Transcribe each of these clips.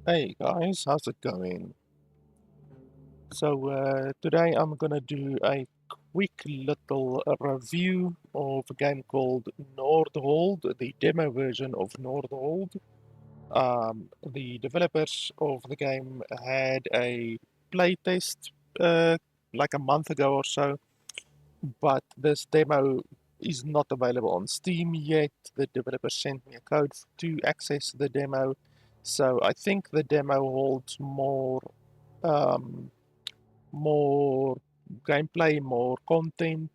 Hey guys, how's it going? Today I'm gonna do a quick little review of a game called Nordhold, the demo version of Nordhold. The developers of the game had a playtest like a month ago or so, but this demo is not available on Steam yet. The developer sent me a code to access the demo, so I think the demo holds um, more gameplay, more content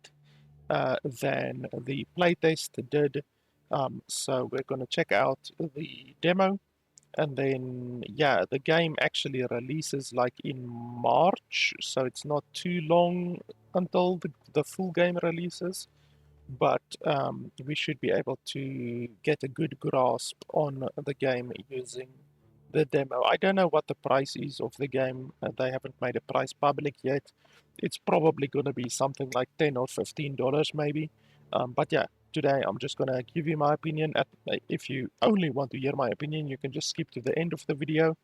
than the playtest did. So we're going to check out the demo, and then yeah, the game actually releases like in March, so it's not too long until the full game releases. But we should be able to get a good grasp on the game using the demo. I don't know what the price is of the game. They haven't made a price public yet. It's probably going to be something like $10 or $15 maybe. But yeah, today I'm just going to give you my opinion. If you only want to hear my opinion, you can just skip to the end of the video.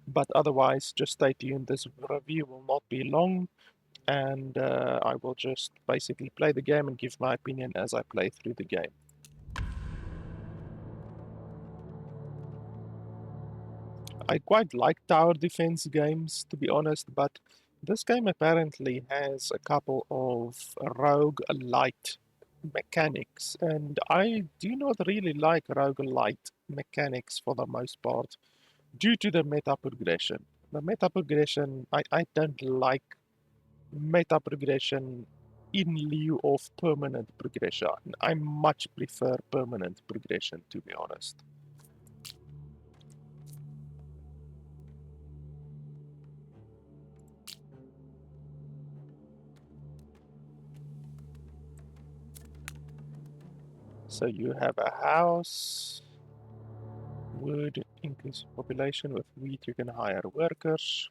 But otherwise, just stay tuned. This review will not be long, and I will just basically play the game and give my opinion as I play through the game. I quite like tower defense games, to be honest, but this game apparently has a couple of rogue-lite mechanics, and I do not really like roguelite mechanics for the most part due to the meta progression. The meta progression, I don't like meta progression in lieu of permanent progression. I much prefer permanent progression, to be honest. So you have a house, wood, increase population. With wheat you can hire workers.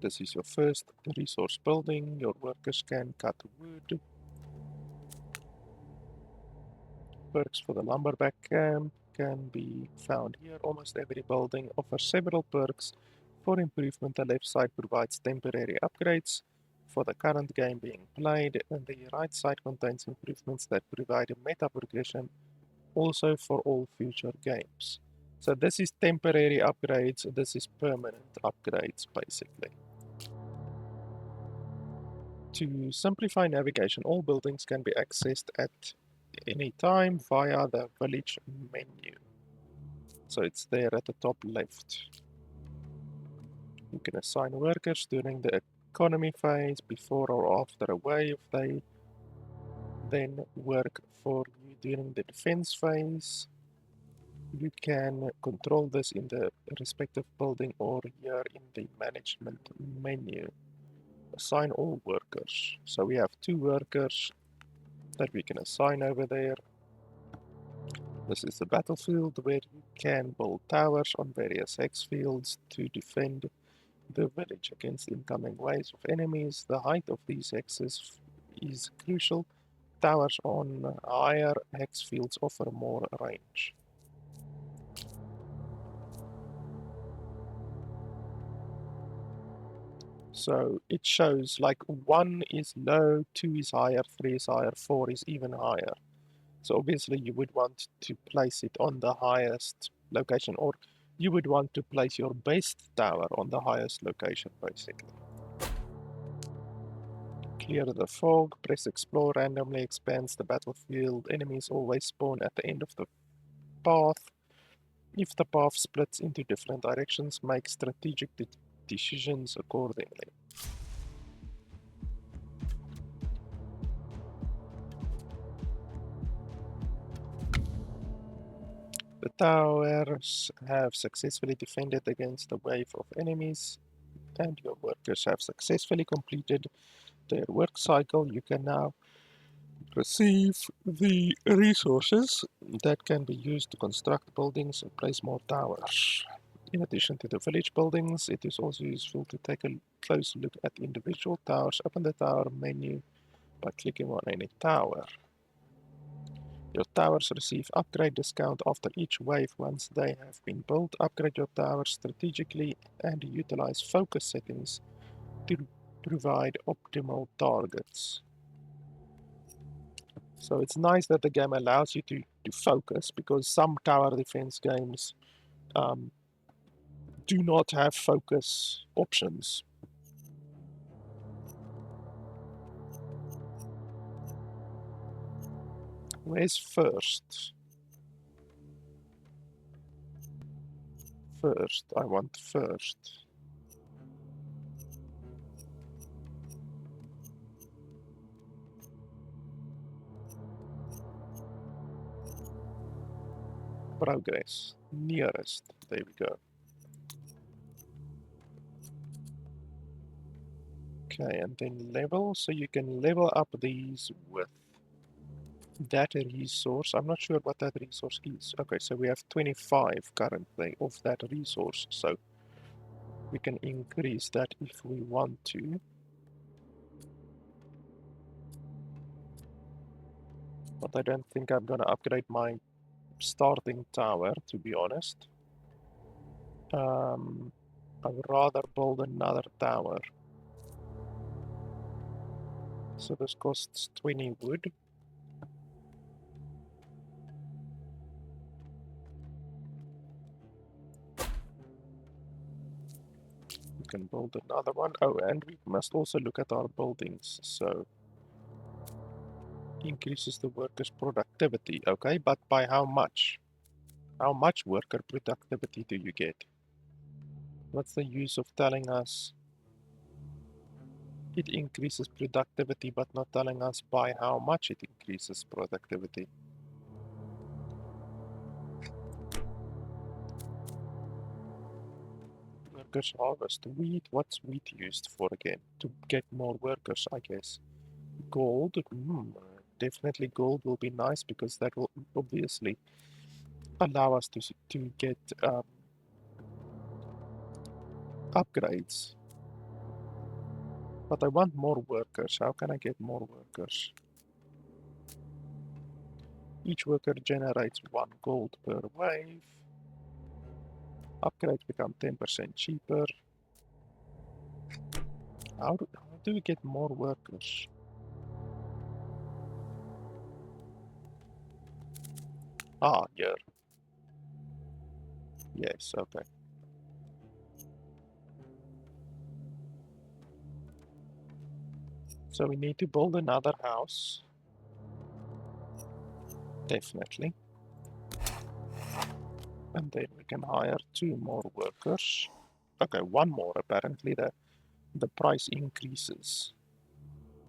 This is your first resource building. Your workers can cut wood. Perks for the lumberback camp can be found here. Almost every building offers several perks. For improvement, the left side provides temporary upgrades for the current game being played, and the right side contains improvements that provide a meta progression also for all future games. So this is temporary upgrades, this is permanent upgrades basically. To simplify navigation, all buildings can be accessed at any time via the village menu. So it's there at the top left. You can assign workers during the economy phase, before or after a wave. They then work for you during the defense phase. You can control this in the respective building or here in the management menu. Assign all workers. So we have 2 workers that we can assign over there. This is the battlefield where you can build towers on various hex fields to defend the village against incoming waves of enemies. The height of these hexes is crucial. Towers on higher hex fields offer more range. So it shows like 1 is low, 2 is higher, 3 is higher, 4 is even higher. So obviously you would want to place it on the highest location, or you would want to place your best tower on the highest location basically. Clear the fog, press explore, randomly expands the battlefield. Enemies always spawn at the end of the path. If the path splits into different directions, make strategic decisions accordingly. The towers have successfully defended against a wave of enemies, and your workers have successfully completed their work cycle. You can now receive the resources that can be used to construct buildings and place more towers. In addition to the village buildings, it is also useful to take a close look at individual towers. Open the tower menu by clicking on any tower. Your towers receive upgrade discount after each wave once they have been built. Upgrade your towers strategically and utilize focus settings to provide optimal targets. So it's nice that the game allows you to focus, because some tower defense games do not have focus options. Where's first? First, I want first. Progress, nearest, there we go. Okay, and then level, so you can level up these with that resource. I'm not sure what that resource is. Okay, so we have 25 currently of that resource, so we can increase that if we want to. But I don't think I'm gonna upgrade my starting tower, to be honest. I would rather build another tower. So this costs 20 wood. We can build another one. Oh, and we must also look at our buildings. So increases the workers' productivity. Okay, but by how much? How much worker productivity do you get? What's the use of telling us it increases productivity but not telling us by how much it increases productivity? Workers harvest wheat. What's wheat used for again? To get more workers, I guess. Gold. Definitely gold will be nice, because that will obviously allow us to get upgrades. But I want more workers. How can I get more workers? Each worker generates 1 gold per wave. Upgrades become 10% cheaper. How do we get more workers? Ah, here. Yes, okay. So we need to build another house. Definitely. And then we can hire 2 more workers. Okay, 1 more. Apparently the price increases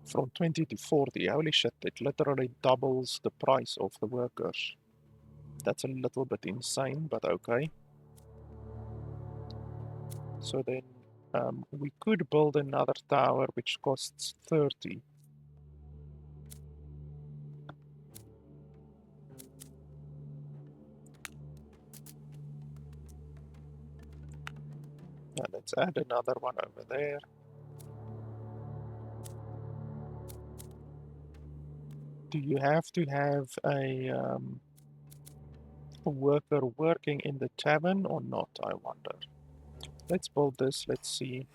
from 20 to 40. Holy shit, it literally doubles the price of the workers. That's a little bit insane, but okay. So then we could build another tower which costs 30. And let's add another one over there. Do you have to have a worker working in the tavern or not, I wonder? Let's build this, let's see.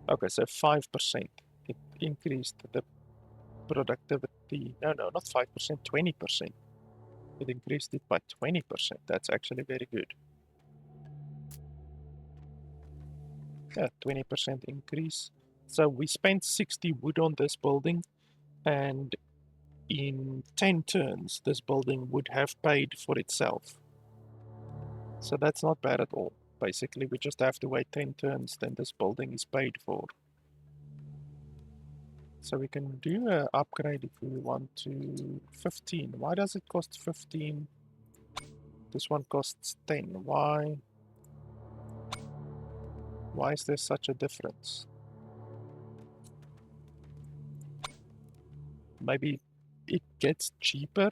Okay, so 5%. It increased the productivity. No, not 5%, 20%. It increased it by 20%. That's actually very good. Yeah, 20% increase. So we spent 60 wood on this building, and in 10 turns, this building would have paid for itself. So that's not bad at all. Basically, we just have to wait 10 turns, then this building is paid for. So we can do an upgrade if we want to. 15. Why does it cost 15? This one costs 10. Why? Why is there such a difference? Maybe it gets cheaper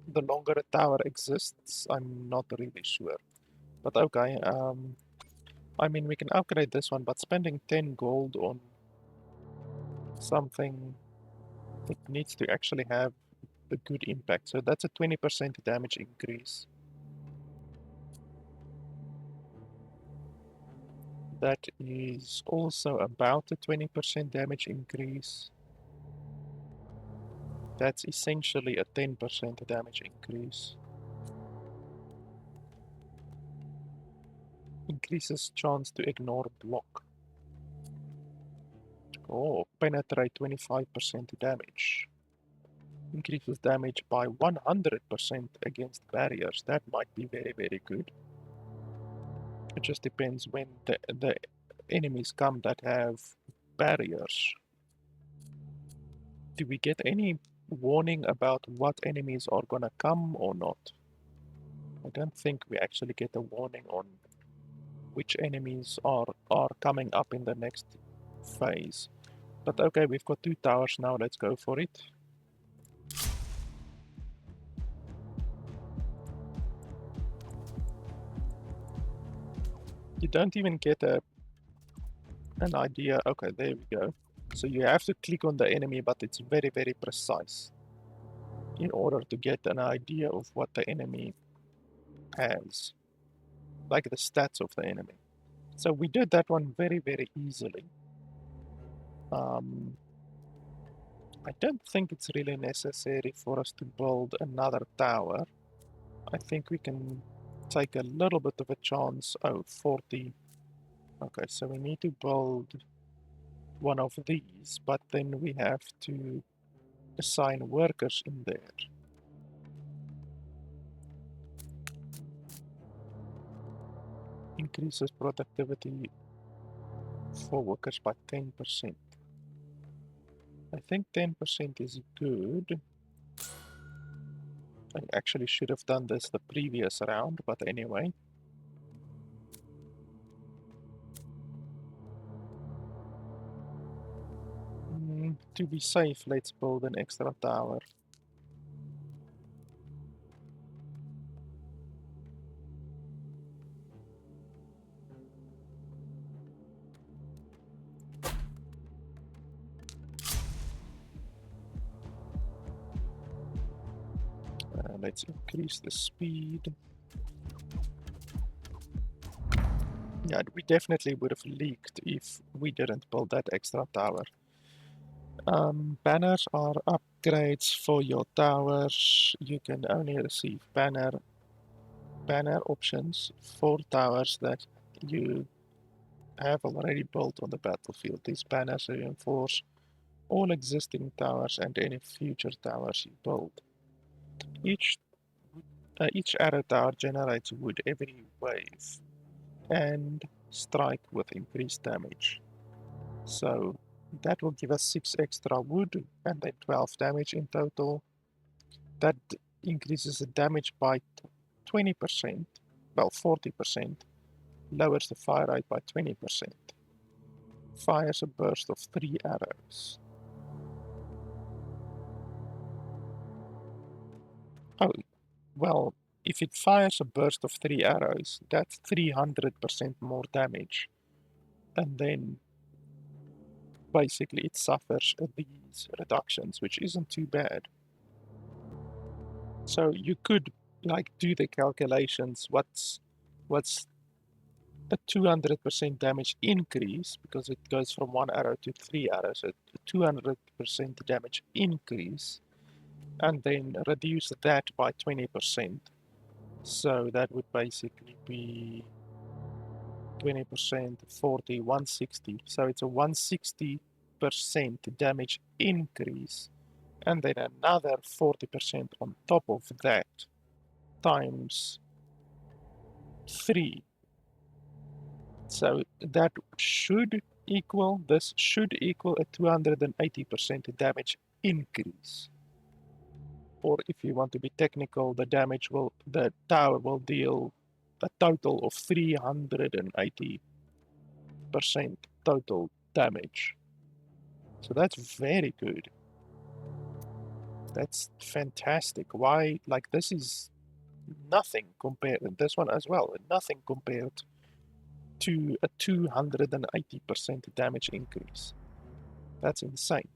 the longer a tower exists. I'm not really sure. But okay, I mean, we can upgrade this one, but spending 10 gold on something that needs to actually have the good impact. So that's a 20% damage increase. That is also about a 20% damage increase. That's essentially a 10% damage increase. Increases chance to ignore block. Oh, penetrate 25% damage. Increases damage by 100% against barriers. That might be very, very good. It just depends when the enemies come that have barriers. Do we get any warning about what enemies are gonna come or not? I don't think we actually get a warning on which enemies are coming up in the next phase. But okay, we've got 2 towers now, let's go for it. You don't even get an idea. Okay, there we go. So you have to click on the enemy, but it's very, very precise in order to get an idea of what the enemy has, like the stats of the enemy. So we did that one very, very easily. I don't think it's really necessary for us to build another tower. I think we can take a little bit of a chance. Oh, 40. Okay, so we need to build one of these, but then we have to assign workers in there. Increases productivity for workers by 10%. I think 10% is good. I actually should have done this the previous round, but anyway. To be safe, let's build an extra tower. Let's increase the speed. Yeah, we definitely would have leaked if we didn't build that extra tower. Banners are upgrades for your towers. You can only receive banner options for towers that you have already built on the battlefield. These banners reinforce all existing towers and any future towers you build. Each arrow tower generates wood every wave and strike with increased damage. So that will give us 6 extra wood and then 12 damage in total. That increases the damage by 20%, well 40%, lowers the fire rate by 20%. Fires a burst of 3 arrows. Oh, well, if it fires a burst of 3 arrows, that's 300% more damage. And then basically it suffers these reductions, which isn't too bad. So you could like do the calculations, what's a 200% damage increase, because it goes from 1 arrow to 3 arrows, a 200% damage increase, and then reduce that by 20%. So that would basically be 20%, 40, 160. So it's a 160% damage increase, and then another 40% on top of that, times 3. So that should equal, this should equal a 280% damage increase. Or if you want to be technical, the tower will deal a total of 380% total damage. So that's very good. That's fantastic. Why, like, this is nothing compared, this one as well, nothing compared to a 280% damage increase. That's insane.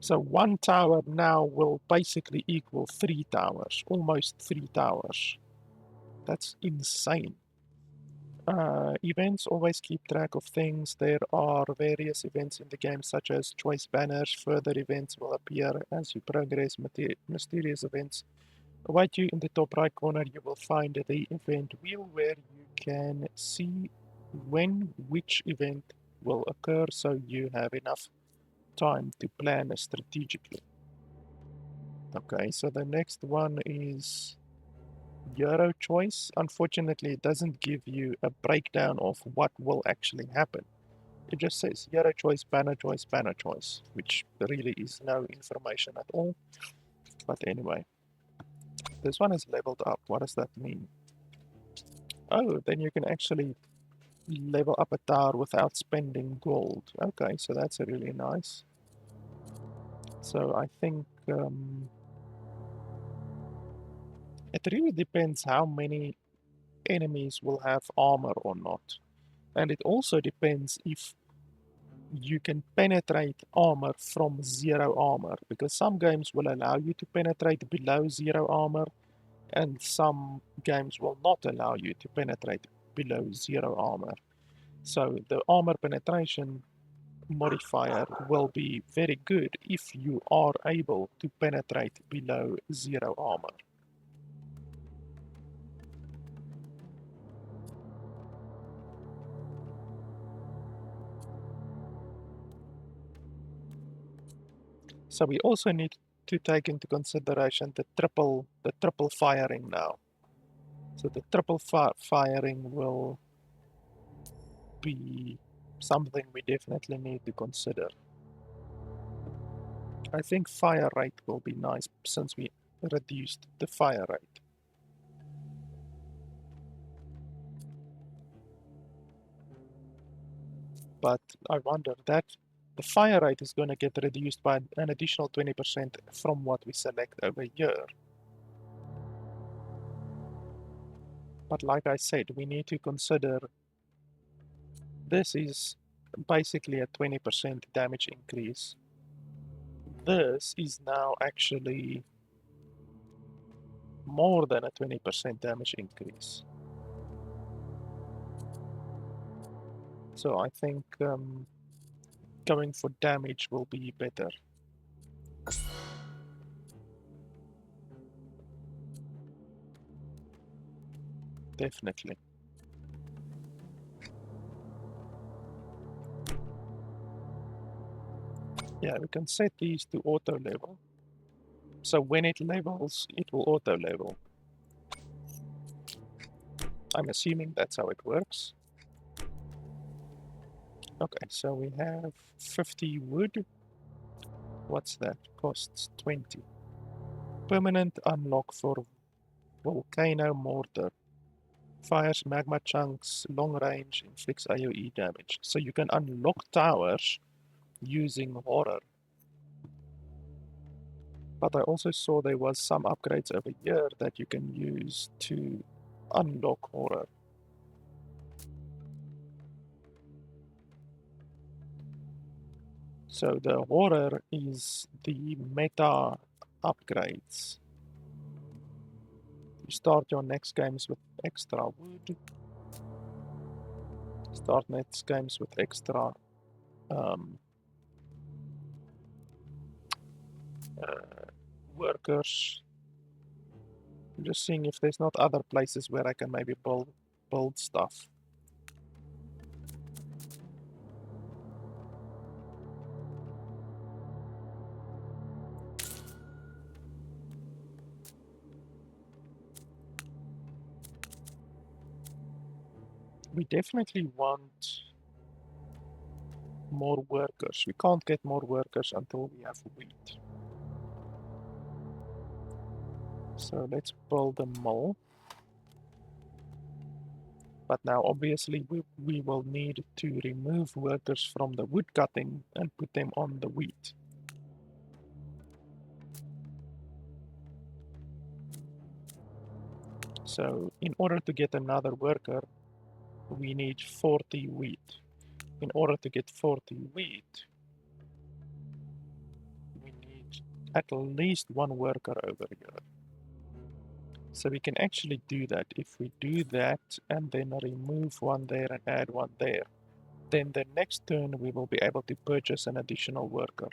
So one tower now will basically equal 3 towers, almost 3 towers. That's insane. Events always keep track of things. There are various events in the game, such as choice banners. Further events will appear as you progress. Mysterious events await you in the top right corner. You will find the event wheel where you can see when which event will occur, so you have enough time to plan strategically. Okay, so the next one is Euro choice. Unfortunately, it doesn't give you a breakdown of what will actually happen. It just says Euro choice, banner choice, which really is no information at all. But anyway, this one is leveled up. What does that mean? Oh, then you can actually level up a tower without spending gold. Okay, so that's really nice. So I think it really depends how many enemies will have armor or not. And it also depends if you can penetrate armor from 0 armor, because some games will allow you to penetrate below 0 armor, and some games will not allow you to penetrate below 0 armor. So the armor penetration modifier will be very good if you are able to penetrate below 0 armor. So we also need to take into consideration the triple firing now. So the triple firing will be something we definitely need to consider. I think fire rate will be nice since we reduced the fire rate. But I wonder that the fire rate is going to get reduced by an additional 20% from what we select over here. But like I said, we need to consider this is basically a 20% damage increase. This is now actually more than a 20% damage increase. So I think going for damage will be better. Definitely. Yeah, we can set these to auto level. So when it levels, it will auto level. I'm assuming that's how it works. Okay, so we have 50 wood. What's that? Costs 20. Permanent unlock for volcano mortar. Fires magma chunks, long range, inflicts AoE damage. So you can unlock towers using horror. But I also saw there was some upgrades over here that you can use to unlock horror. So the horror is the meta upgrades. You start your next games with extra wood. Start next games with extra workers. I'm just seeing if there's not other places where I can maybe build stuff. We definitely want more workers. We can't get more workers until we have wheat. So let's build a mill. But now obviously we will need to remove workers from the wood cutting and put them on the wheat. So in order to get another worker, we need 40 wheat. In order to get 40 wheat, we at least one worker over here. So we can actually do that. If we do that and then remove one there and add one there, then the next turn we will be able to purchase an additional worker.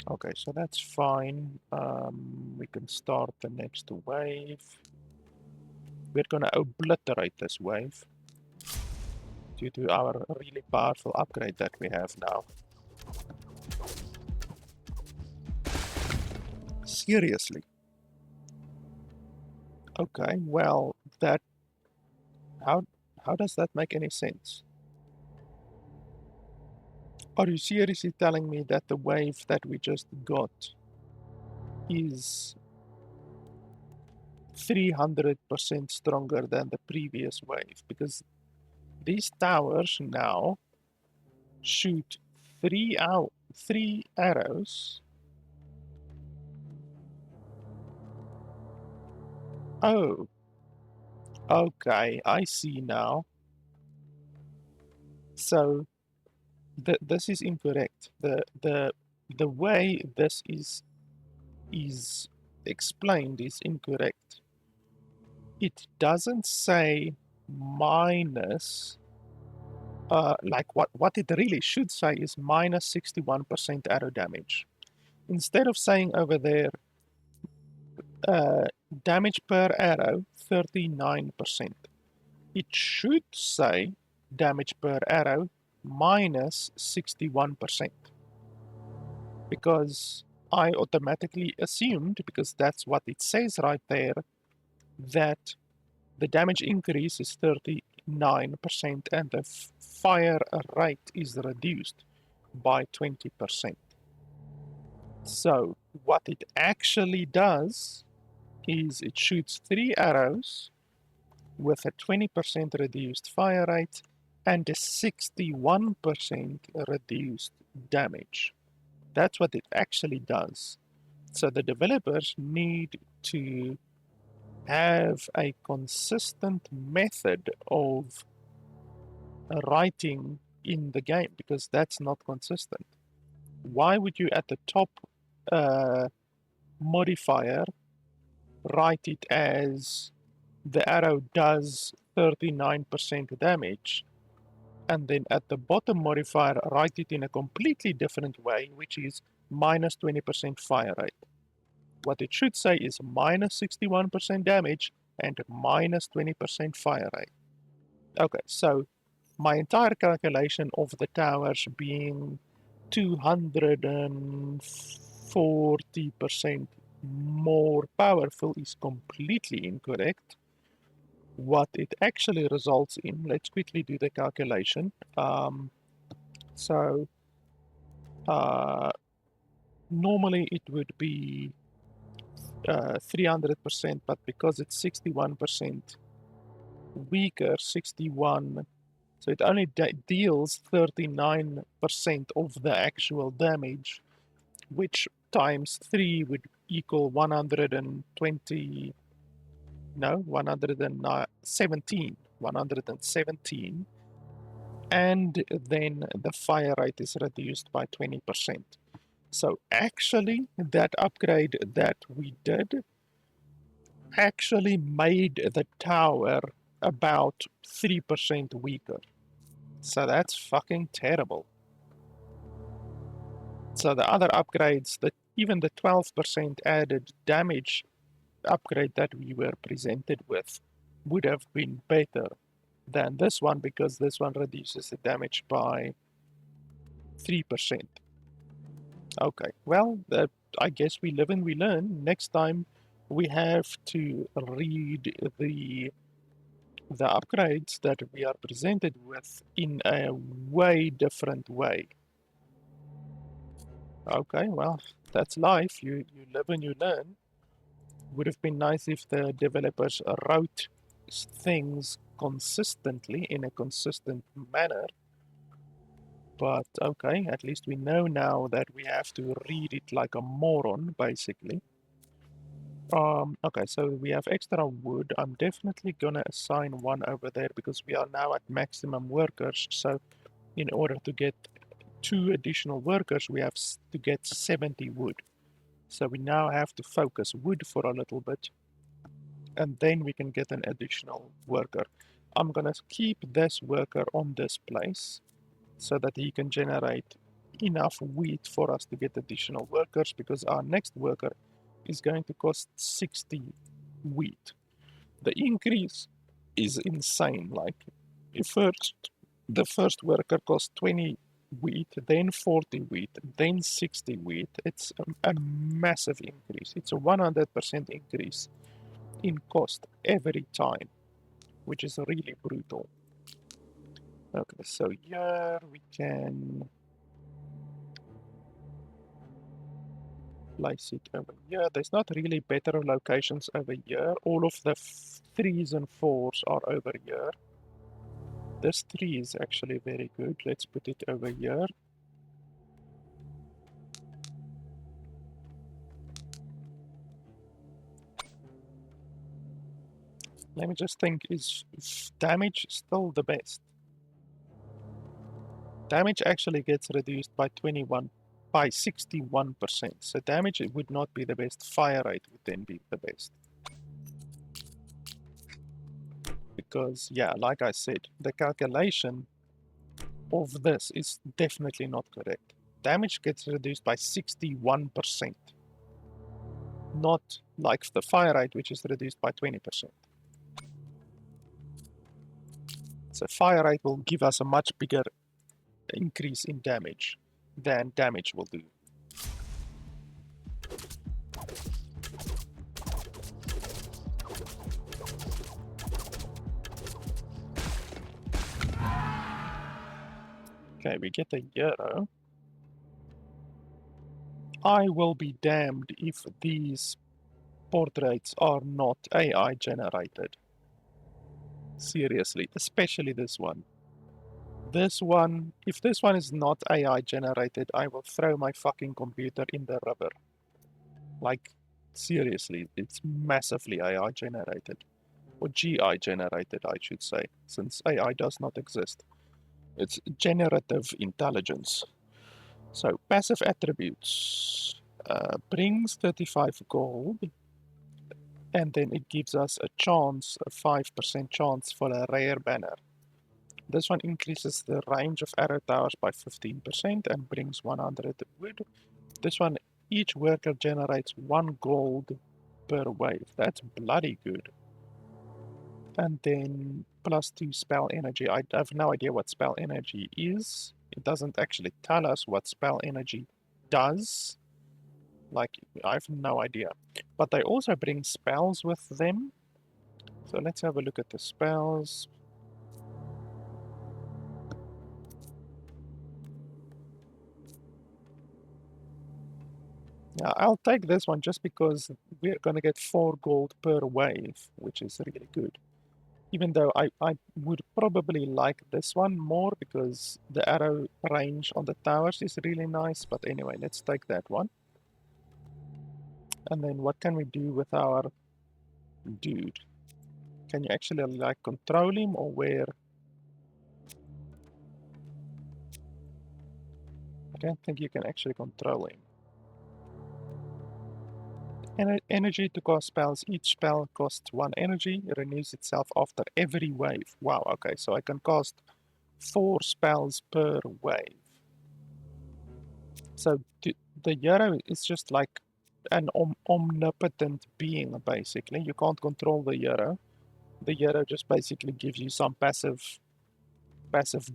Okay, so that's fine. We can start the next wave. We're gonna obliterate this wave due to our really powerful upgrade that we have now. Seriously. Okay, well, that how does that make any sense? Are you seriously telling me that the wave that we just got is 300% stronger than the previous wave? Because these towers now shoot three arrows. Oh, okay, I see now. So this is incorrect. The way this is explained is incorrect. It doesn't say minus, like what it really should say is minus 61% arrow damage. Instead of saying over there, damage per arrow, 39%. It should say damage per arrow minus 61%. Because I automatically assumed, because that's what it says right there, that the damage increase is 39% and the fire rate is reduced by 20%. So what it actually does is it shoots 3 arrows with a 20% reduced fire rate and a 61% reduced damage. That's what it actually does. So the developers need to have a consistent method of writing in the game, because that's not consistent. Why would you at the top modifier write it as the arrow does 39% damage, and then at the bottom modifier write it in a completely different way, which is minus 20% fire rate? What it should say is minus 61% damage and minus 20% fire rate. Okay, so my entire calculation of the towers being 240% more powerful is completely incorrect. What it actually results in, let's quickly do the calculation. So normally it would be 300%, but because it's 61% weaker, 61, so it only deals 39% of the actual damage, which times 3 would equal 120, no, 117, 117, and then the fire rate is reduced by 20%. So actually, that upgrade that we did actually made the tower about 3% weaker. So that's fucking terrible. So the other upgrades, that even the 12% added damage upgrade that we were presented with, would have been better than this one, because this one reduces the damage by 3%. Okay, well, I guess we live and we learn. Next time we have to read the upgrades that we are presented with in a way different way. Okay, well, that's life. You live and you learn. Would have been nice if the developers wrote things consistently in a consistent manner. But okay, at least we know now that we have to read it like a moron, basically. Okay, so we have extra wood. I'm definitely gonna assign one over there because we are now at maximum workers. So in order to get 2 additional workers, we have to get 70 wood. So we now have to focus wood for a little bit, and then we can get an additional worker. I'm gonna keep this worker on this place so that he can generate enough wheat for us to get additional workers, because our next worker is going to cost 60 wheat. The increase is insane. Like, the first worker costs 20 wheat, then 40 wheat, then 60 wheat. It's a massive increase. It's a 100% increase in cost every time, which is really brutal. Okay, so here we can place it over here. There's not really better locations over here. All of the 3s and 4s are over here. This 3 is actually very good. Let's put it over here. Let me just think, is damage still the best? Damage actually gets reduced by 61%. So damage, it would not be the best. Fire rate would then be the best. Because, yeah, like I said, the calculation of this is definitely not correct. Damage gets reduced by 61%. Not like the fire rate, which is reduced by 20%. So fire rate will give us a much bigger increase in damage than damage will do. Okay, we get a euro. I will be damned if these portraits are not AI generated. Seriously, especially this one. This one, if this one is not AI generated, I will throw my fucking computer in the river. Like, seriously, it's massively AI generated. Or GI generated, I should say, since AI does not exist. It's generative intelligence. So, passive attributes brings 35 gold, and then it gives us a chance, a 5% chance for a rare banner. This one increases the range of arrow towers by 15% and brings 100 wood. This one, each worker generates 1 gold per wave. That's bloody good. And then +2 spell energy. I have no idea what spell energy is. It doesn't actually tell us what spell energy does. Like, I have no idea. But they also bring spells with them. So let's have a look at the spells. Yeah, I'll take this one just because we're gonna get 4 gold per wave, which is really good. Even though I would probably like this one more because the arrow range on the towers is really nice. But anyway, let's take that one. And then what can we do with our dude? Can you actually like control him or where? I don't think you can actually control him. Energy to cast spells. Each spell costs 1 energy. It renews itself after every wave. Wow, okay, so I can cast 4 spells per wave. So the hero is just like an omnipotent being, basically. You can't control the hero. The hero just basically gives you some passive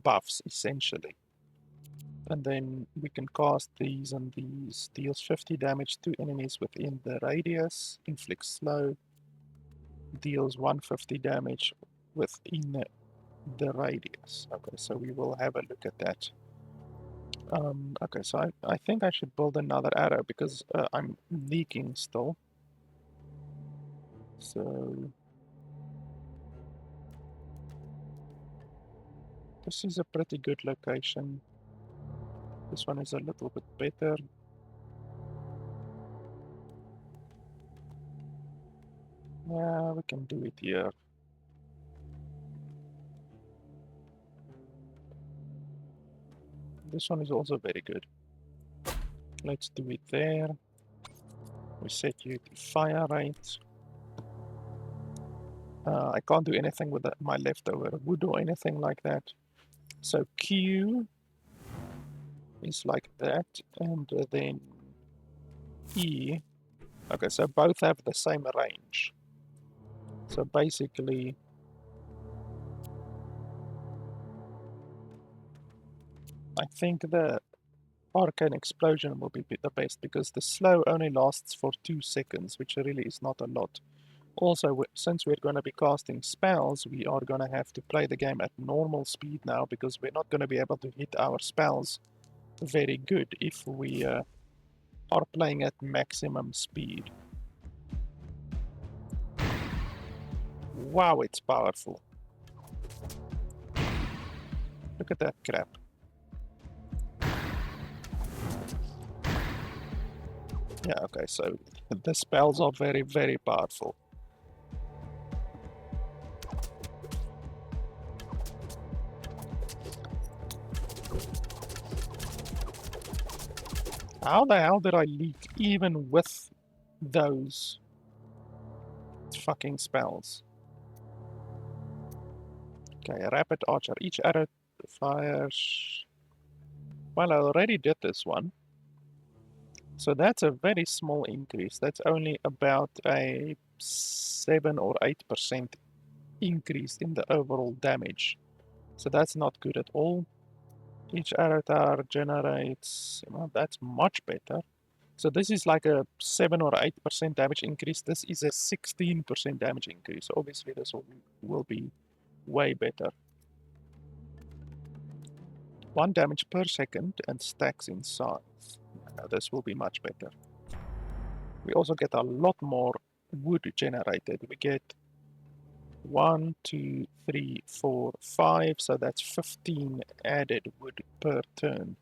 buffs, essentially. And then we can cast these, and these deals 50 damage to enemies within the radius, inflicts slow, deals 150 damage within the radius. Okay, so we will have a look at that. Okay, so I think I should build another arrow because I'm leaking still. So this is a pretty good location. This one is a little bit better. Yeah, we can do it here. This one is also very good. Let's do it there. We set you to fire rate. I can't do anything with my leftover wood or anything like that. So Q is like that, and then E. Okay, so both have the same range. So basically, I think the arcane explosion will be the best, because the slow only lasts for 2 seconds, which really is not a lot. Also, since we're going to be casting spells, we are going to have to play the game at normal speed now, because we're not going to be able to hit our spells very good if we are playing at maximum speed. Wow, it's powerful. Look at that crap. Yeah, okay, so the spells are very, very powerful. How the hell did I leak even with those fucking spells? Okay, a rapid archer. Each arrow fires... Well, I already did this one. So that's a very small increase. That's only about a 7 or 8% increase in the overall damage. So that's not good at all. Each arrow tower generates... Well, that's much better. So this is like a 7 or 8% damage increase. This is a 16% damage increase. Obviously this will be way better. 1 damage per second and stacks in size. Now this will be much better. We also get a lot more wood generated. We get 1, 2, 3, 4, 5, so that's 15 added wood per turn,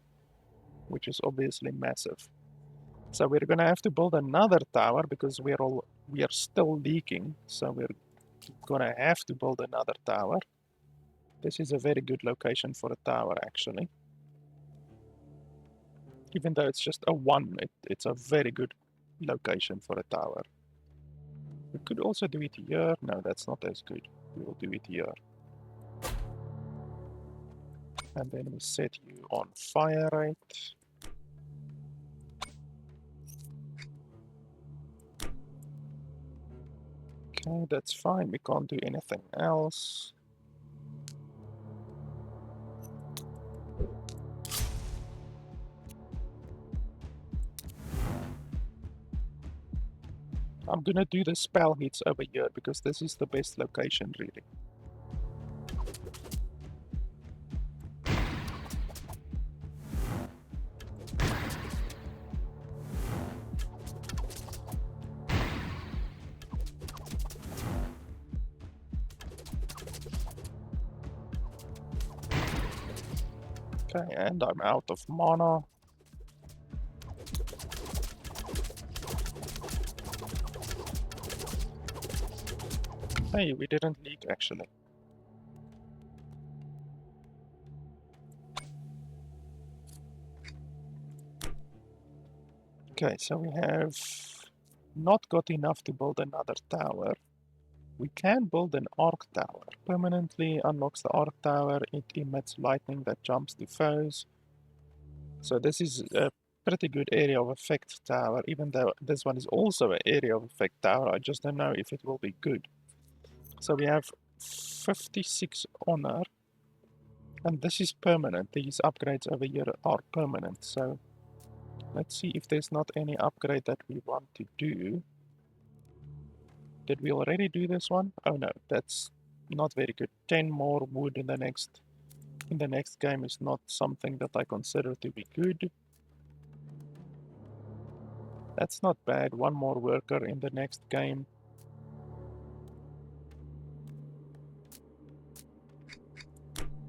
which is obviously massive. So we're gonna have to build another tower because we are still leaking, so we're gonna have to build another tower. This is a very good location for a tower, actually. Even though it's just a 1, it's a very good location for a tower. We could also do it here. No, that's not as good. We will do it here. And then we set you on fire rate. Okay, that's fine. We can't do anything else. I'm gonna do the spell hits over here because this is the best location, really. Okay, and I'm out of mana. Hey, we didn't leak, actually. Okay, so we have not got enough to build another tower. We can build an arc tower. Permanently unlocks the arc tower. It emits lightning that jumps to foes. So this is a pretty good area of effect tower, even though this one is also an area of effect tower. I just don't know if it will be good. So we have 56 honor, and this is permanent. These upgrades over here are permanent. So let's see if there's not any upgrade that we want to do. Did we already do this one? Oh no, that's not very good. 10 more wood in the next game is not something that I consider to be good. That's not bad. 1 more worker in the next game.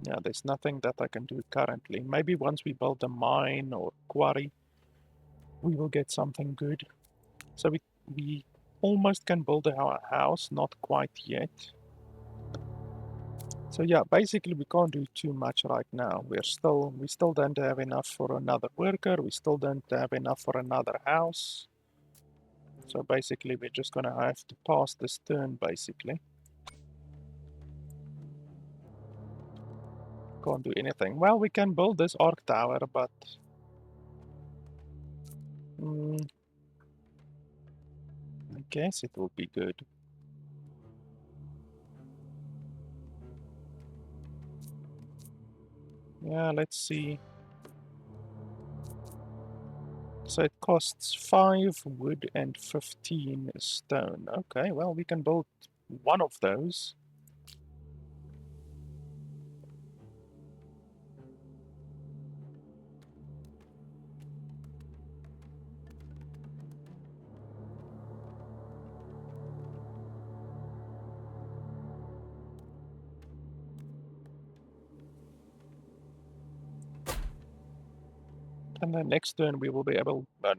Yeah, there's nothing that I can do currently. Maybe once we build a mine or quarry, we will get something good. So we almost can build our house, not quite yet. So yeah, basically we can't do too much right now. We still don't have enough for another worker. We still don't have enough for another house. So basically we're just gonna have to pass this turn basically. Can't do anything. Well, we can build this arc tower, but I guess it will be good. Yeah, let's see. So it costs 5 wood and 15 stone. Okay, well, we can build one of those. And then next turn we will be able... no,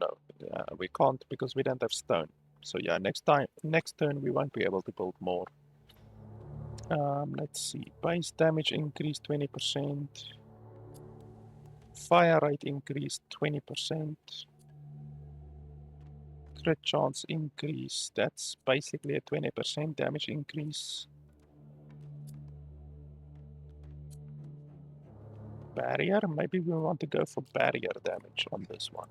we can't because we don't have stone. So yeah, next turn we won't be able to build more. Let's see. Base damage increased 20%. Fire rate increased 20%. Crit chance increase. That's basically a 20% damage increase. Barrier? Maybe we want to go for barrier damage on this one.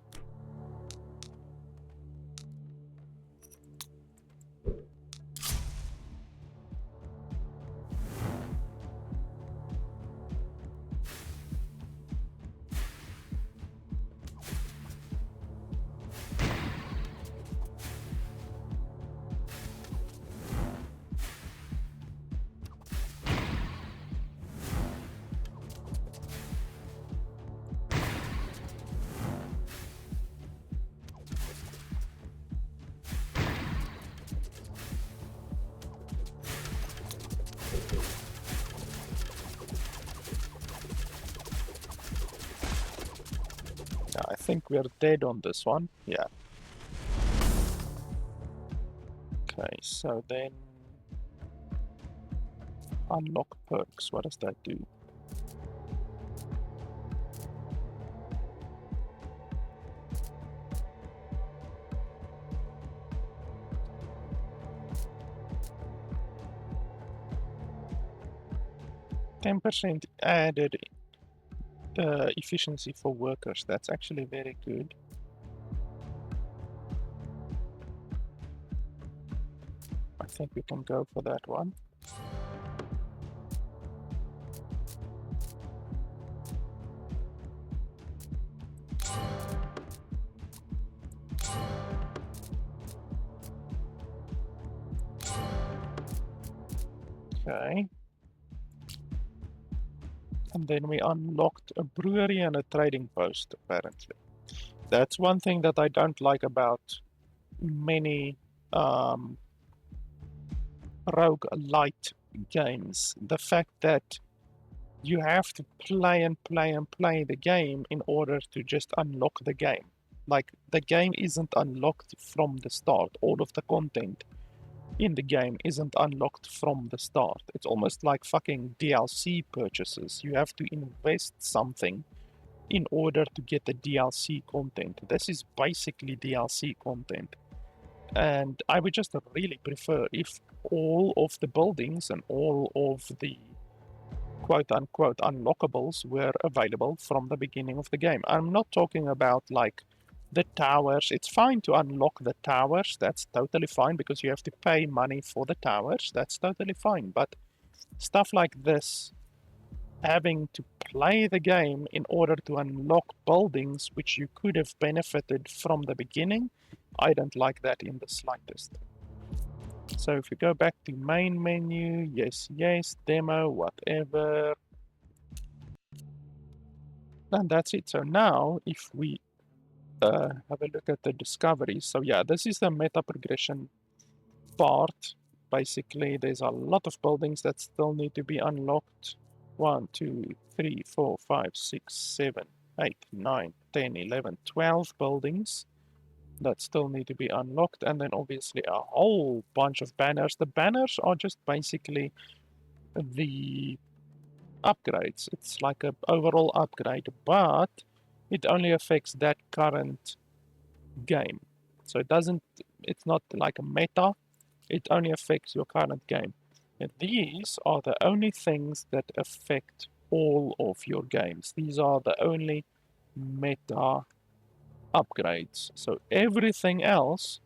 I think we're dead on this one. Yeah. Okay, so then unlock perks. What does that do? %10% added efficiency for workers. That's actually very good. I think we can go for that one. Okay. And then we unlocked a brewery and a trading post, apparently. That's one thing that I don't like about many roguelite games. The fact that you have to play and play and play the game in order to just unlock the game. Like, the game isn't unlocked from the start. All of the content in the game isn't unlocked from the start. It's almost like fucking DLC purchases. You have to invest something in order to get the DLC content. This is basically DLC content. And I would just really prefer if all of the buildings and all of the quote-unquote unlockables were available from the beginning of the game. I'm not talking about like the towers. It's fine to unlock the towers. That's totally fine because you have to pay money for the towers. That's totally fine. But stuff like this, having to play the game in order to unlock buildings which you could have benefited from the beginning, I don't like that in the slightest. So if you go back to main menu, yes, yes, demo, whatever. And that's it. So now if we have a look at the discoveries. So yeah, this is the meta progression part. Basically, there's a lot of buildings that still need to be unlocked. 1, 2, 3, 4, 5, 6, 7, 8, 9, 10, 11, 12 buildings that still need to be unlocked. And then obviously a whole bunch of banners. The banners are just basically the upgrades. It's like an overall upgrade, but it only affects that current game. So it's not like a meta, it only affects your current game. And these are the only things that affect all of your games. These are the only meta upgrades. So everything else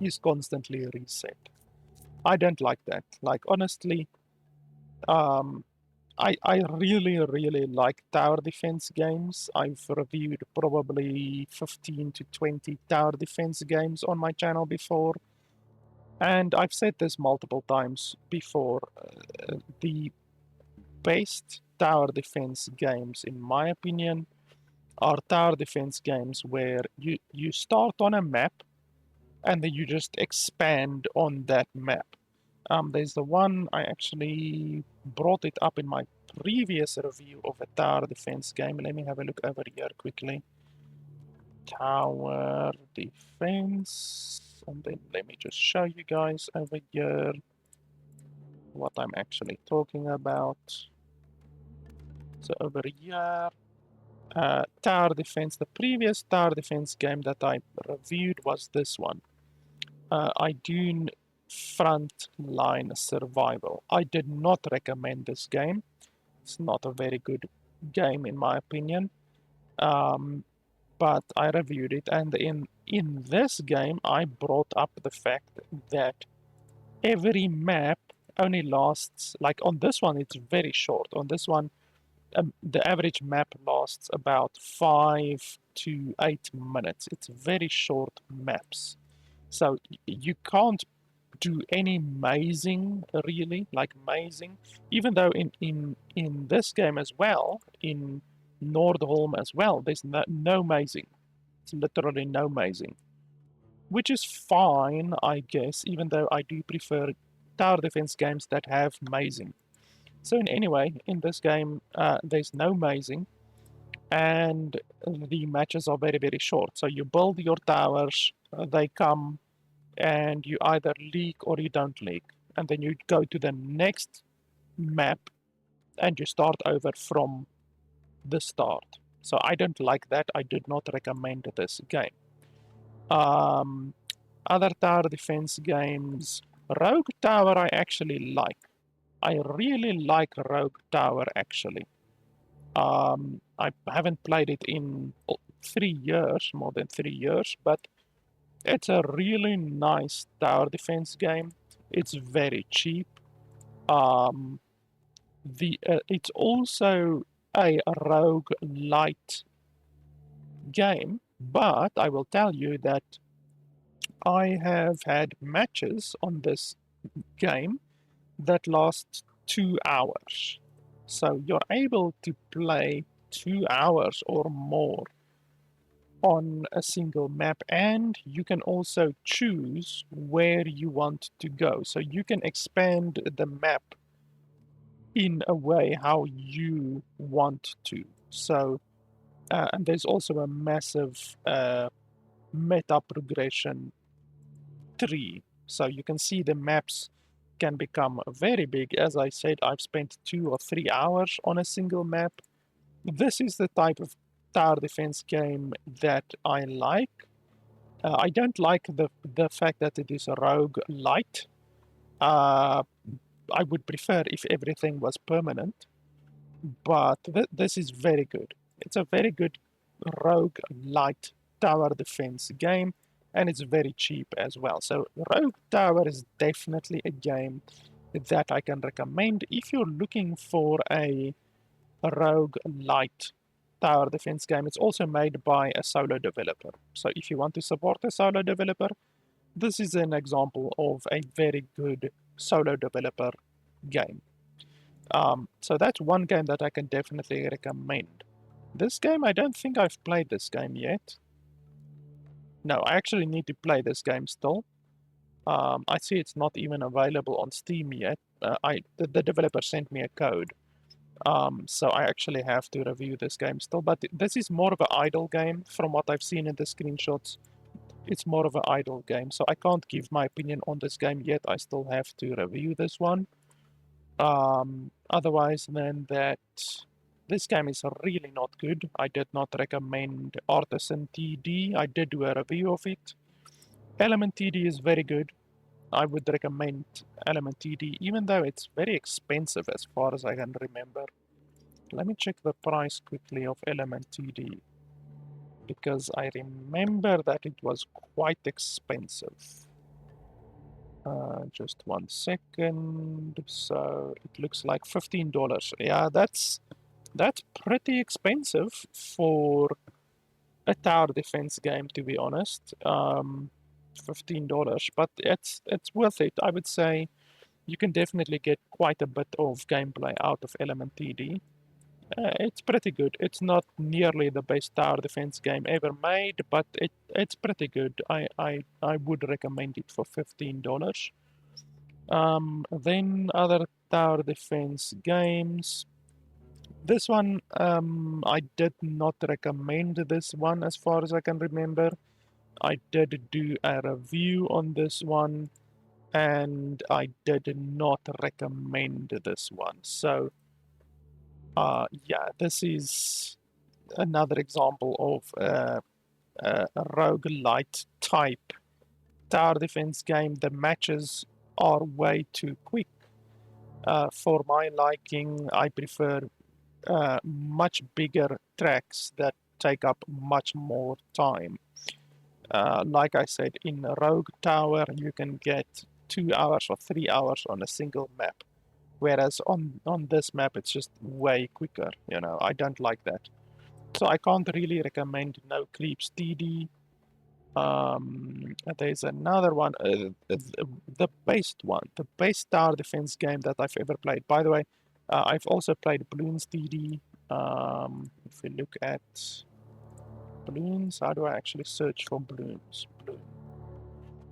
is constantly reset. I don't like that. Like honestly, um, I really like tower defense games. I've reviewed probably 15 to 20 tower defense games on my channel before. And I've said this multiple times before. The best tower defense games, in my opinion, are tower defense games where you start on a map and then you just expand on that map. There's the one I actually brought it up in my previous review of a tower defense game. Let me have a look over here quickly. Tower defense, and then let me just show you guys over here what I'm actually talking about. So over here, tower defense. The previous tower defense game that I reviewed was this one. I do Frontline Survival. I did not recommend this game. It's not a very good game in my opinion. But I reviewed it, and in this game I brought up the fact that every map only lasts, like on this one it's very short. On this one, the average map lasts about 5 to 8 minutes. It's very short maps. So you can't do any amazing, really, like amazing. Even though in this game as well, in Nordholm as well, there's no amazing. It's literally no amazing, which is fine, I guess. Even though I do prefer tower defense games that have amazing. So anyway, in this game, there's no amazing, and the matches are very short. So you build your towers, they come and you either leak or you don't leak. And then you go to the next map and you start over from the start. So I don't like that. I did not recommend this game. Other tower defense games, Rogue Tower I actually like. I really like Rogue Tower actually. I haven't played it in 3 years, more than 3 years, but it's a really nice tower defense game. It's very cheap. Um, it's also a rogue-lite game, but I will tell you that I have had matches on this game that last 2 hours. So you're able to play 2 hours or more on a single map, and you can also choose where you want to go. So you can expand the map in a way how you want to. So, and there's also a massive meta progression tree. So you can see the maps can become very big. As I said, I've spent 2 or 3 hours on a single map. This is the type of tower defense game that I like. I don't like the fact that it is a rogue-lite. I would prefer if everything was permanent, but this is very good. It's a very good rogue-lite tower defense game, and it's very cheap as well. So Rogue Tower is definitely a game that I can recommend if you're looking for a rogue-lite tower defense game. It's also made by a solo developer. So if you want to support a solo developer, this is an example of a very good solo developer game. So that's one game that I can definitely recommend. This game, I don't think I've played this game yet. No, I actually need to play this game still. I see it's not even available on Steam yet. The developer sent me a code. So I actually have to review this game still. But this is more of an idle game from what I've seen in the screenshots. It's more of an idle game, so I can't give my opinion on this game yet. I still have to review this one. Otherwise than that, this game is really not good. I did not recommend Artisan TD. I did do a review of it. Element TD is very good. I would recommend Element TD, even though it's very expensive as far as I can remember. Let me check the price quickly of Element TD, because I remember that it was quite expensive. Just 1 second. So it looks like $15. Yeah, that's pretty expensive for a tower defense game, to be honest. $15, but it's worth it. I would say you can definitely get quite a bit of gameplay out of Element TD. It's pretty good. It's not nearly the best tower defense game ever made, but it's pretty good. I would recommend it for $15. Then other tower defense games. This one, I did not recommend this one as far as I can remember. I did do a review on this one, and I did not recommend this one. So, yeah, this is another example of a roguelite type tower defense game. The matches are way too quick. For my liking, I prefer much bigger tracks that take up much more time. Like I said, in Rogue Tower, you can get 2 hours or 3 hours on a single map, whereas on this map, it's just way quicker. You know, I don't like that. So I can't really recommend No Creeps TD. There's another one, the best one, the best tower defense game that I've ever played. By the way, I've also played Bloons TD. If we look at Bloons, how do I actually search for Bloons?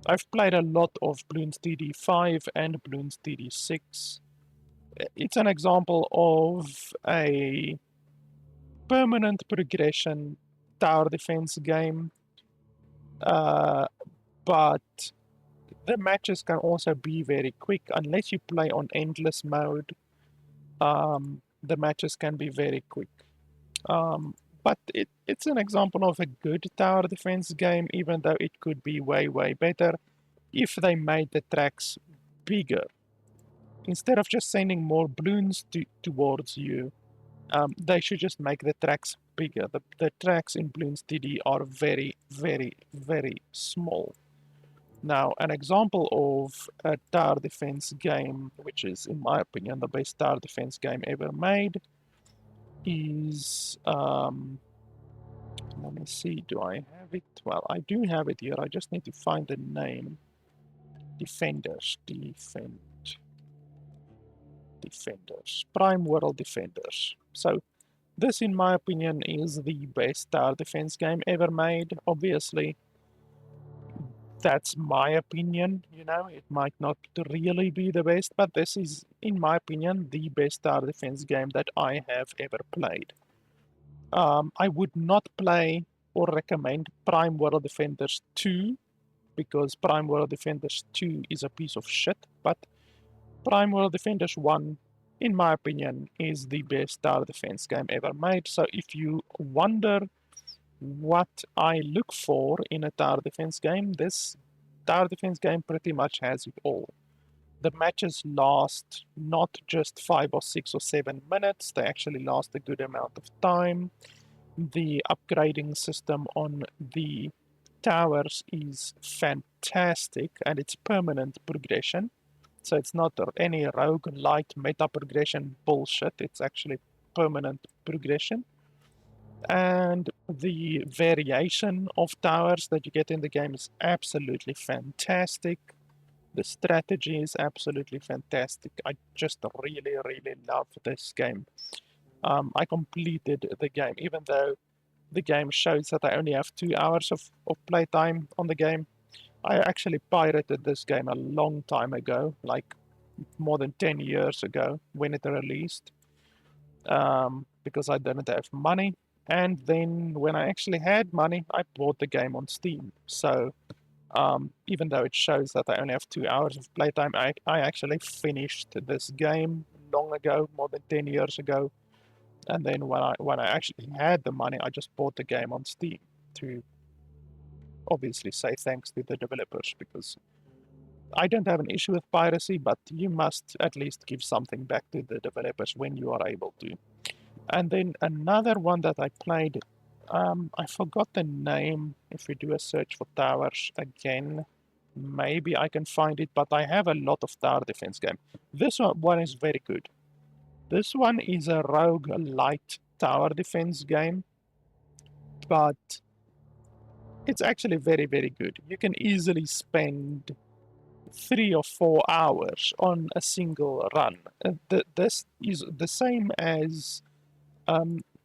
I've played a lot of Bloons TD5 and Bloons TD6. It's an example of a permanent progression tower defense game, but the matches can also be very quick unless you play on endless mode. The matches can be very quick. But it's an example of a good tower defense game, even though it could be way better if they made the tracks bigger. Instead of just sending more balloons towards you, they should just make the tracks bigger. The tracks in Bloons TD are very small. Now, an example of a tower defense game, which is, in my opinion, the best tower defense game ever made, is, let me see, do I have it? Well, I do have it here. I just need to find the name. Defenders. Prime World Defenders. So, this, in my opinion, is the best tower defense game ever made. Obviously, that's my opinion, you know, it might not really be the best, but this is, in my opinion, the best tower defense game that I have ever played. I would not play or recommend Prime World Defenders 2, because Prime World Defenders 2 is a piece of shit, but Prime World Defenders 1, in my opinion, is the best tower defense game ever made. So if you wonder what I look for in a tower defense game, this tower defense game pretty much has it all. The matches last not just 5 or 6 or 7 minutes, they actually last a good amount of time. The upgrading system on the towers is fantastic, and it's permanent progression. So it's not any rogue-lite meta progression bullshit, it's actually permanent progression. And the variation of towers that you get in the game is absolutely fantastic. The strategy is absolutely fantastic. I just really love this game. I completed the game, even though the game shows that I only have 2 hours of playtime on the game. I actually pirated this game a long time ago, like more than 10 years ago when it released, because I didn't have money. And then when I actually had money, I bought the game on Steam. So even though it shows that I only have 2 hours of playtime, I actually finished this game long ago, more than 10 years ago. And then when I actually had the money, I just bought the game on Steam to obviously say thanks to the developers, because I don't have an issue with piracy, but you must at least give something back to the developers when you are able to. And then another one that I played, I forgot the name. If we do a search for towers again, maybe I can find it, but I have a lot of tower defense game. This one is very good. This one is a rogue-lite tower defense game, but it's actually very, very good. You can easily spend 3 or 4 hours on a single run. This is the same as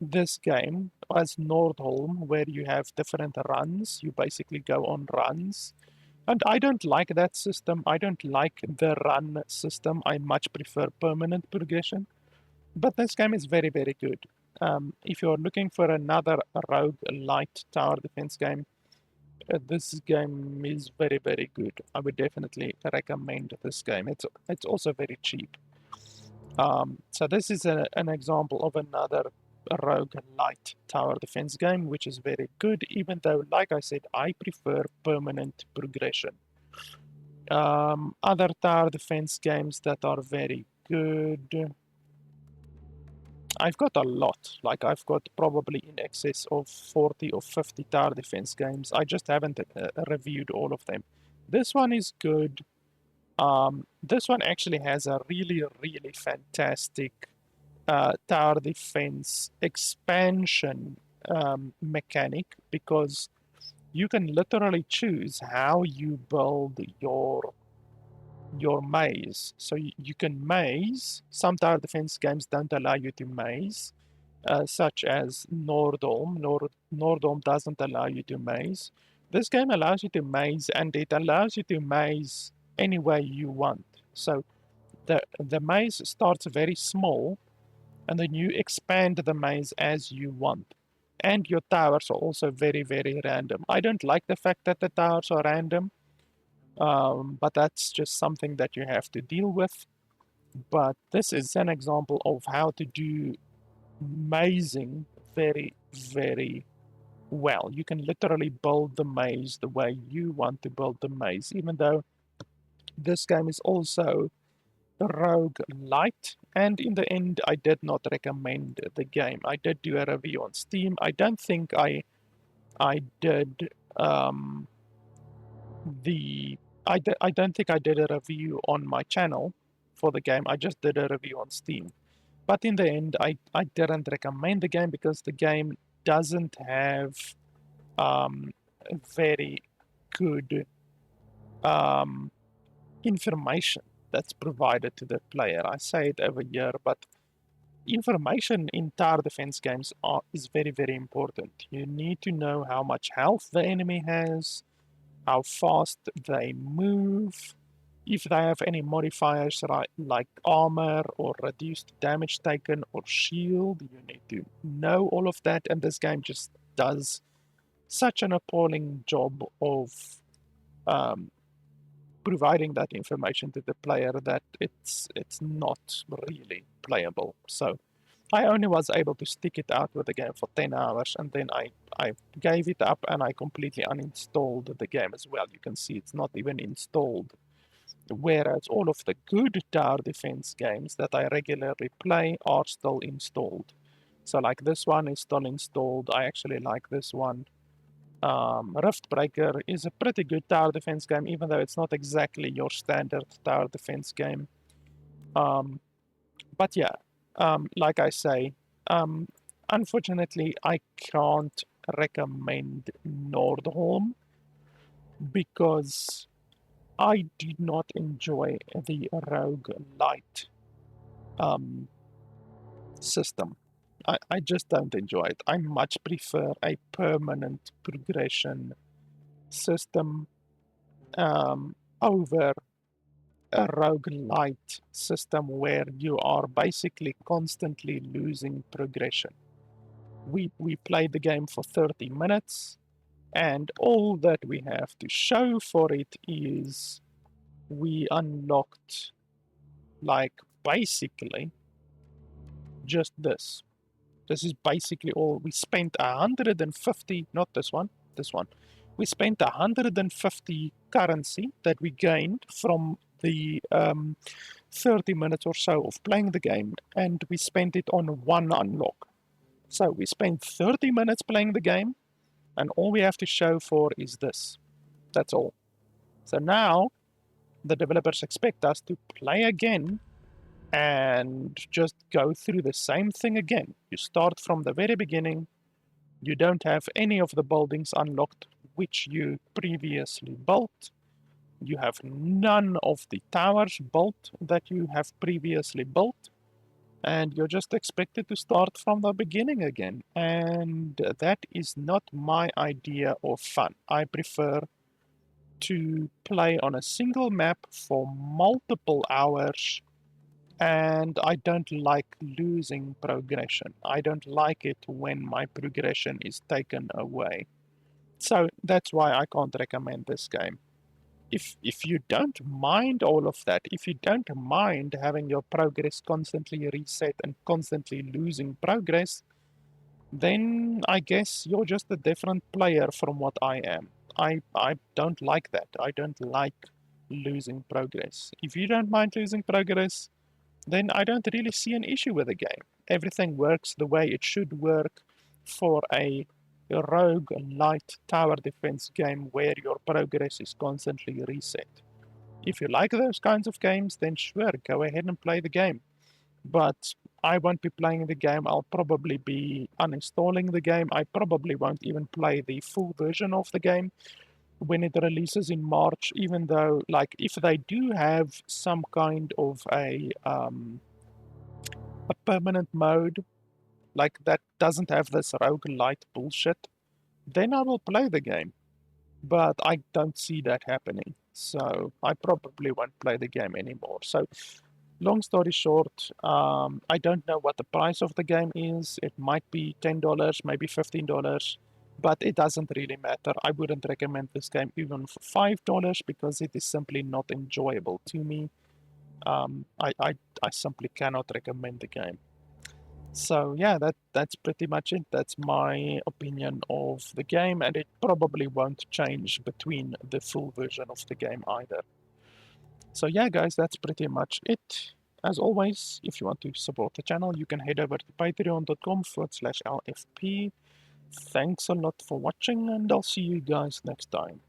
this game, as Nordhold, where you have different runs. You basically go on runs. And I don't like that system. I don't like the run system. I much prefer permanent progression. But this game is very, very good. If you're looking for another rogue-lite tower defense game, this game is very, very good. I would definitely recommend this game. It's also very cheap. So this is an example of another rogue-lite tower defense game, which is very good, even though, like I said, I prefer permanent progression. Other tower defense games that are very good, I've got a lot. Like, I've got probably in excess of 40 or 50 tower defense games. I just haven't reviewed all of them. This one is good. This one actually has a really, really fantastic tower defense expansion mechanic, because you can literally choose how you build your maze. So you can maze. Some tower defense games don't allow you to maze, such as Nordholm. Nordholm doesn't allow you to maze. This game allows you to maze, and it allows you to maze any way you want. So the maze starts very small, and then you expand the maze as you want. And your towers are also very, very random. I don't like the fact that the towers are random, but that's just something that you have to deal with. But this is an example of how to do mazing very, very well. You can literally build the maze the way you want to build the maze, even though this game is also roguelite. And in the end, I did not recommend the game. I did do a review on Steam. I don't think I did I don't think I did a review on my channel for the game. I just did a review on Steam. But in the end, I didn't recommend the game because the game doesn't have very good information that's provided to the player. I say it every year, but information in tower defense games is very, very important. You need to know how much health the enemy has, how fast they move, if they have any modifiers like armor or reduced damage taken or shield. You need to know all of that, and this game just does such an appalling job of um, providing that information to the player that it's not really playable. So I only was able to stick it out with the game for 10 hours, and then I gave it up and I completely uninstalled the game as well. You can see it's not even installed. Whereas all of the good tower defense games that I regularly play are still installed. So like this one is still installed. I actually like this one. Riftbreaker is a pretty good tower defense game, even though it's not exactly your standard tower defense game. But yeah, like I say, unfortunately, I can't recommend Nordholm because I did not enjoy the roguelite system. I just don't enjoy it. I much prefer a permanent progression system over a roguelite system where you are basically constantly losing progression. We played the game for 30 minutes, and all that we have to show for it is we unlocked like basically just this. This is basically all. We spent 150, not this one, this one. We spent 150 currency that we gained from the 30 minutes or so of playing the game, and we spent it on one unlock. So we spent 30 minutes playing the game, and all we have to show for is this. That's all. So now the developers expect us to play again and just go through the same thing again. You start from the very beginning. You don't have any of the buildings unlocked which you previously built. You have none of the towers built that you have previously built. And you're just expected to start from the beginning again. And that is not my idea of fun. I prefer to play on a single map for multiple hours, and I don't like losing progression. I don't like it when my progression is taken away. So that's why I can't recommend this game. If you don't mind all of that, if you don't mind having your progress constantly reset and constantly losing progress, then I guess you're just a different player from what I am. I don't like that. I don't like losing progress. If you don't mind losing progress, then I don't really see an issue with the game. Everything works the way it should work for a rogue-lite tower defense game where your progress is constantly reset. If you like those kinds of games, then sure, go ahead and play the game. But I won't be playing the game. I'll probably be uninstalling the game. I probably won't even play the full version of the game when it releases in March, even though, like, if they do have some kind of a permanent mode, like that doesn't have this roguelite bullshit, then I will play the game. But I don't see that happening. So I probably won't play the game anymore. So long story short, I don't know what the price of the game is. It might be $10, maybe $15, but it doesn't really matter. I wouldn't recommend this game even for $5 because it is simply not enjoyable to me. I simply cannot recommend the game. So yeah, that's pretty much it. That's my opinion of the game, and it probably won't change between the full version of the game either. So yeah, guys, that's pretty much it. As always, if you want to support the channel, you can head over to patreon.com/LFP. Thanks a lot for watching, and I'll see you guys next time.